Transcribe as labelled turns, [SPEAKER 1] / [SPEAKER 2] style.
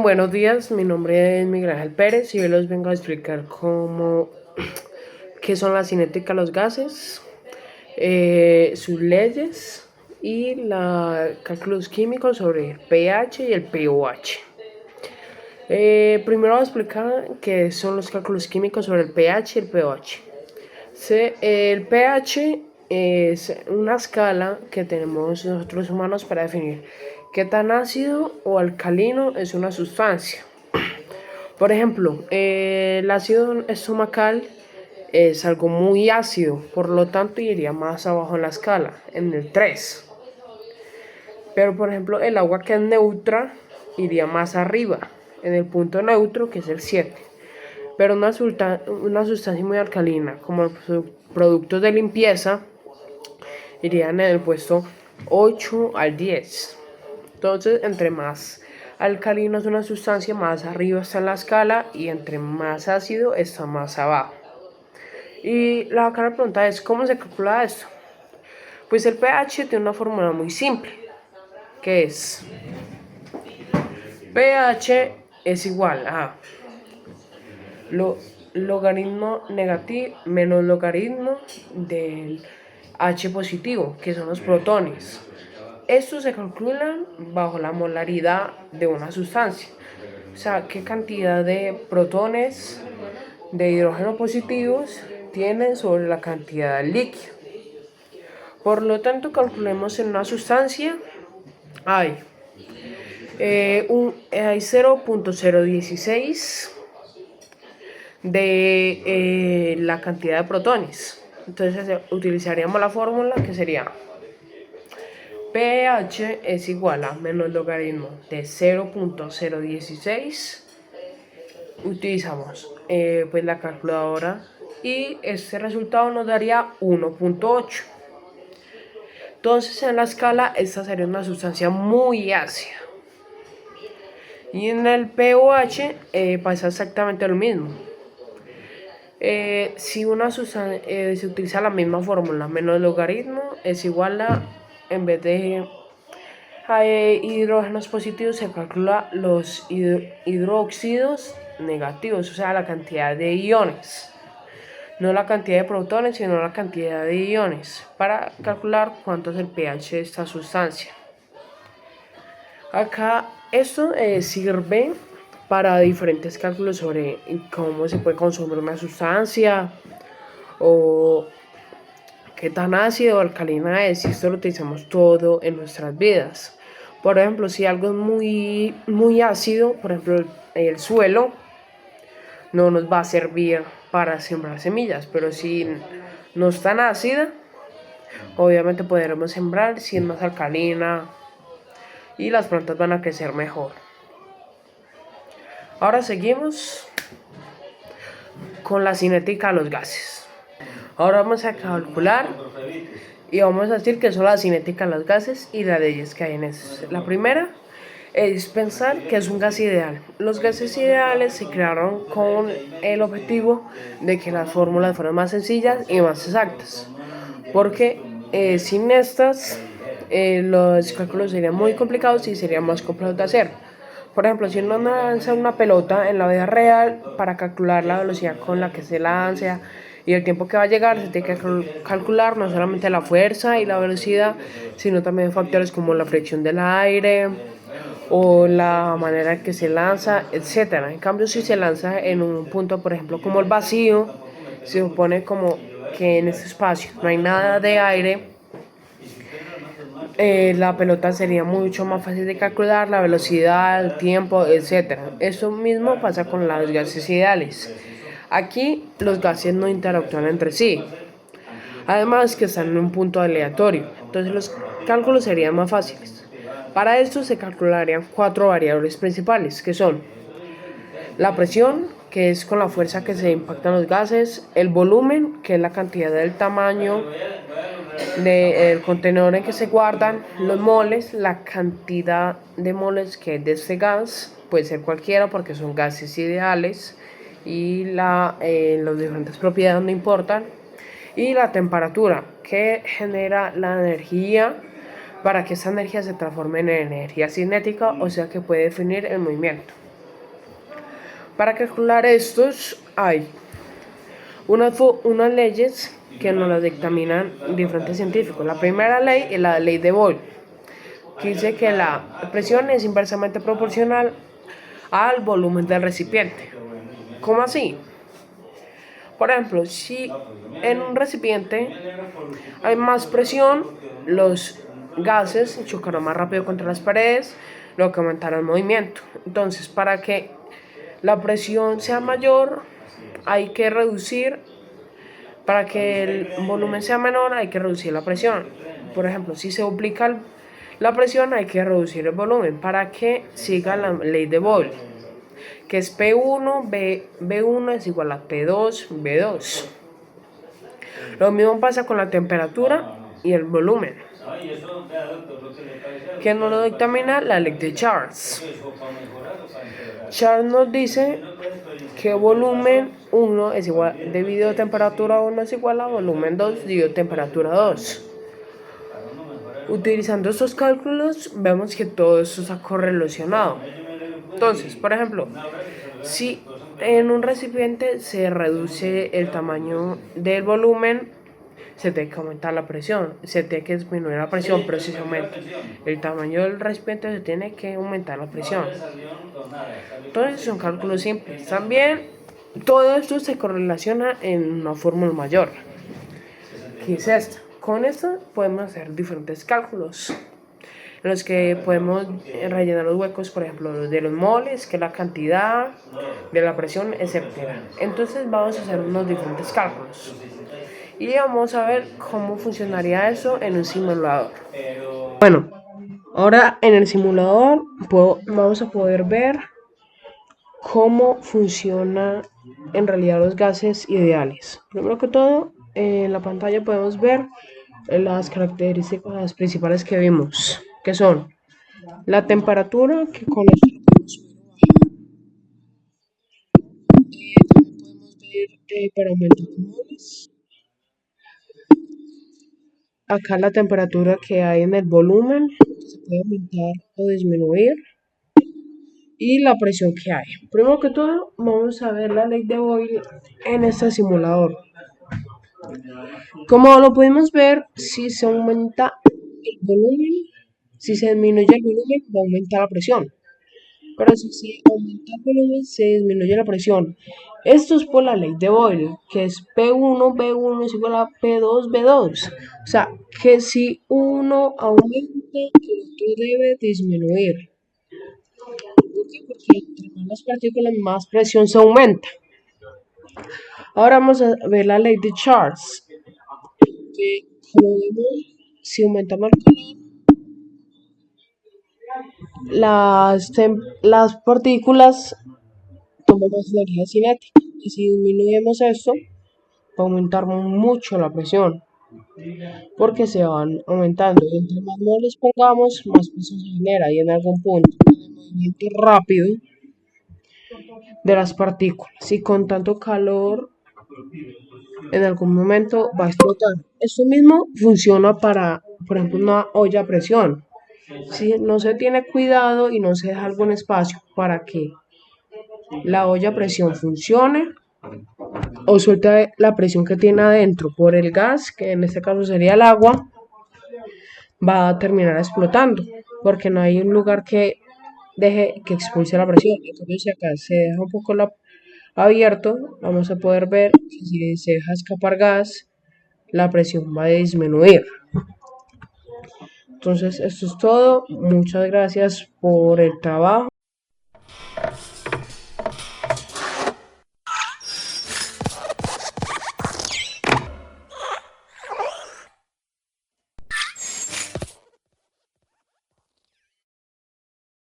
[SPEAKER 1] Buenos días, mi nombre es Miguel Ángel Pérez y hoy les vengo a explicar qué son la cinética de los gases, sus leyes y los cálculos químicos sobre el pH y el pOH. Primero voy a explicar qué son los cálculos químicos sobre el pH y el pOH. El pH es una escala que tenemos nosotros humanos para definir qué tan ácido o alcalino es una sustancia. Por ejemplo, el ácido estomacal es algo muy ácido, por lo tanto iría más abajo en la escala, en el 3. Pero por ejemplo, el agua que es neutra iría más arriba, en el punto neutro, que es el 7. Pero una sustancia muy alcalina, como los productos de limpieza, irían en el puesto 8 al 10. Entonces, entre más alcalino es una sustancia, más arriba está en la escala, y entre más ácido está más abajo. Y la otra pregunta es, ¿cómo se calcula esto? Pues el pH tiene una fórmula muy simple, que es pH es igual a logaritmo negativo menos logaritmo del H positivo, que son los protones. Estos se calculan bajo la molaridad de una sustancia, o sea, qué cantidad de protones de hidrógeno positivos tienen sobre la cantidad de líquido. Por lo tanto, calculemos en una sustancia hay 0.016 de la cantidad de protones. Entonces utilizaríamos la fórmula que sería pH es igual a menos logaritmo de 0.016. Utilizamos pues la calculadora y este resultado nos daría 1.8. Entonces en la escala esta sería una sustancia muy ácida. Y en el pOH pasa exactamente lo mismo. Si una sustancia se utiliza la misma fórmula, menos logaritmo es igual a, en vez de hidrógenos positivos, se calcula los hidróxidos negativos, o sea, la cantidad de iones. No la cantidad de protones, sino la cantidad de iones, para calcular cuánto es el pH de esta sustancia. Acá esto sirve para diferentes cálculos sobre cómo se puede consumir una sustancia o qué tan ácido o alcalina es, y esto lo utilizamos todo en nuestras vidas. Por ejemplo, si algo es muy ácido, por ejemplo el suelo, no nos va a servir para sembrar semillas, pero si no es tan ácida, obviamente podremos sembrar. Si es más alcalina, y las plantas van a crecer mejor. Ahora seguimos con la cinética de los gases. Ahora vamos a calcular y vamos a decir que son la cinética de los gases y las leyes que hay en eso. La primera es pensar que es un gas ideal. Los gases ideales se crearon con el objetivo de que las fórmulas fueran más sencillas y más exactas, porque sin estas los cálculos serían muy complicados y serían más complejos de hacer. Por ejemplo, si uno lanza una pelota en la vida real, para calcular la velocidad con la que se lanza y el tiempo que va a llegar, se tiene que calcular no solamente la fuerza y la velocidad, sino también factores como la fricción del aire o la manera en que se lanza, etc. En cambio, si se lanza en un punto, por ejemplo, como el vacío, se supone como que en ese espacio no hay nada de aire, la pelota sería mucho más fácil de calcular, la velocidad, el tiempo, etc. Eso mismo pasa con los gases ideales. Aquí los gases no interactúan entre sí, además que están en un punto aleatorio, entonces los cálculos serían más fáciles. Para esto se calcularían 4 variables principales, que son la presión, que es con la fuerza que se impactan los gases; el volumen, que es la cantidad del tamaño del contenedor en que se guardan; los moles, la cantidad de moles que es de este gas, puede ser cualquiera porque son gases ideales y las diferentes propiedades no importan; y la temperatura, que genera la energía para que esta energía se transforme en energía cinética, o sea que puede definir el movimiento. Para calcular estos hay unas leyes que nos las dictaminan diferentes científicos. La primera ley es la ley de Boyle, que dice que la presión es inversamente proporcional al volumen del recipiente. ¿Cómo así? Por ejemplo, si en un recipiente hay más presión, los gases chocarán más rápido contra las paredes, lo que aumentará el movimiento. Entonces, para que la presión sea mayor, hay que reducir, para que el volumen sea menor, hay que reducir la presión. Por ejemplo, si se duplica la presión, hay que reducir el volumen para que siga la ley de Boyle, que es P1, B1 es igual a P2, B2. Lo mismo pasa con la temperatura y el volumen, que nos lo dictamina la ley de Charles. Charles nos dice que volumen 1 es igual, dividido a temperatura 1 es igual a volumen 2 dividido a temperatura 2. Utilizando estos cálculos, vemos que todo esto está correlacionado. Entonces, por ejemplo, si en un recipiente se reduce el tamaño del volumen, se tiene que aumentar la presión, se tiene que disminuir la presión, pero si se aumenta el tamaño del recipiente, se tiene que aumentar la presión. Entonces son cálculos simples. También todo esto se correlaciona en una fórmula mayor, que es esta. Con esto podemos hacer diferentes cálculos, en los que podemos rellenar los huecos, por ejemplo, de los moles, que es la cantidad, de la presión, etc. Entonces vamos a hacer unos diferentes cálculos y vamos a ver cómo funcionaría eso en un simulador. Bueno, ahora en el simulador vamos a poder ver cómo funciona en realidad los gases ideales. Primero que todo, en la pantalla podemos ver las características principales que vimos, que son la temperatura, que con esto podemos ver para aumentar los moles. Acá la temperatura que hay en el volumen, que se puede aumentar o disminuir, y la presión que hay. Primero que todo, vamos a ver la ley de Boyle en este simulador. Como lo pudimos ver, si se aumenta el volumen, si se disminuye el volumen, va a aumentar la presión. Pero si se aumenta el volumen, se disminuye la presión. Esto es por la ley de Boyle, que es P1, B1 es igual a P2, B2. O sea, que si uno aumenta, el otro debe disminuir. ¿Por qué? Porque entre más partículas, más presión se aumenta. Ahora vamos a ver la ley de Charles, que como vemos, si aumentamos el calor, las partículas toman más energía cinética, y si disminuimos esto, va a aumentar mucho la presión, porque se van aumentando, y entre más moles pongamos, más presión se genera, y en algún punto, con el movimiento rápido de las partículas y con tanto calor, en algún momento va a explotar. Esto mismo funciona para, por ejemplo, una olla a presión. Si no se tiene cuidado y no se deja algún espacio para que la olla a presión funcione, o suelta la presión que tiene adentro por el gas, que en este caso sería el agua, va a terminar explotando, porque no hay un lugar que deje que expulse la presión. Entonces, si acá se deja un poco abierto, vamos a poder ver que si se deja escapar gas, la presión va a disminuir. Entonces, esto es todo. Muchas gracias por el trabajo.